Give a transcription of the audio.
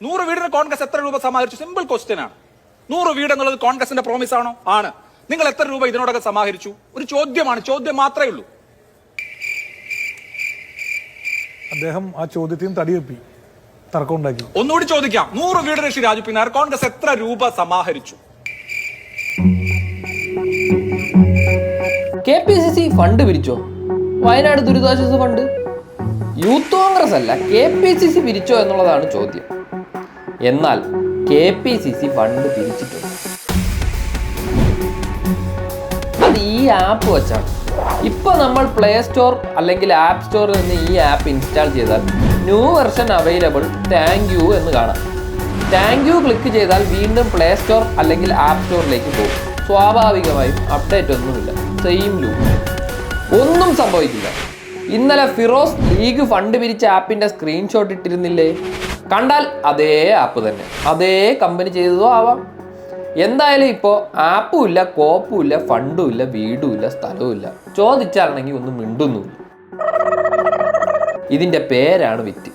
100 വീടിന് കോൺഗ്രസ് എത്ര രൂപ സമാഹരിച്ചു? സിമ്പിൾ ക്വസ്റ്റ്യൻ ആണ്. 100 വീട് എന്നുള്ളത് കോൺഗ്രസിന്റെ പ്രോമിസ് ആണോ? ആണ്. നിങ്ങൾ എത്ര രൂപ ഇതിനോടൊക്കെ സമാഹരിച്ചു? ഒരു ചോദ്യമാണ്, ചോദ്യം മാത്രമേ ഉള്ളൂ. അദ്ദേഹം ആ ചോദ്യത്തിന് തടിയെപ്പി തർക്കം ഉണ്ടാക്കി. ഒന്നുകൂടി ചോദിക്കാം, 100 വീടിന് ശ്രീ രാജു പി നായർ കോൺഗ്രസ് എത്ര രൂപ സമാഹരിച്ചു? KPCC ഫണ്ട് പിരിച്ചോ? വയനാട് ദുരിതാശ്വാസ ഫണ്ട് യൂത്ത് കോൺഗ്രസ് അല്ല, KPCC പിരിച്ചോ എന്നുള്ളതാണ് ചോദ്യം. എന്നാൽ KPCC ഫണ്ട് പിരിച്ചിട്ടുണ്ട്. അത് ഈ ആപ്പ് വെച്ചാണ്. ഇപ്പൊ നമ്മൾ പ്ലേ സ്റ്റോർ അല്ലെങ്കിൽ ആപ്പ് സ്റ്റോറിൽ നിന്ന് ഈ ആപ്പ് ഇൻസ്റ്റാൾ ചെയ്താൽ new version available thank you എന്ന് കാണാം. താങ്ക് യു ക്ലിക്ക് ചെയ്താൽ വീണ്ടും പ്ലേ സ്റ്റോർ അല്ലെങ്കിൽ ആപ്പ് സ്റ്റോറിലേക്ക് പോകും. സ്വാഭാവികമായും അപ്ഡേറ്റ് ഒന്നുമില്ല, സെയിം ലൂപ്പ്, ഒന്നും സംഭവിക്കില്ല. ഇന്നലെ ഫിറോസ് ലീഗ് ഫണ്ട് പിരിച്ച ആപ്പിന്റെ സ്ക്രീൻഷോട്ട് ഇട്ടിരുന്നില്ലേ? കണ്ടാൽ അതേ ആപ്പ് തന്നെ, അതേ കമ്പനി ചെയ്തതോ ആവാം. എന്തായാലും ഇപ്പോൾ ആപ്പും ഇല്ല, കോപ്പും ഇല്ല, ഫണ്ടും ഇല്ല, വീടും ഇല്ല, സ്ഥലവും ഇല്ല. ചോദിച്ചാണെങ്കിൽ ഒന്നും മിണ്ടുന്നുമില്ല. ഇതിന്റെ പേരാണ് വിറ്റ്.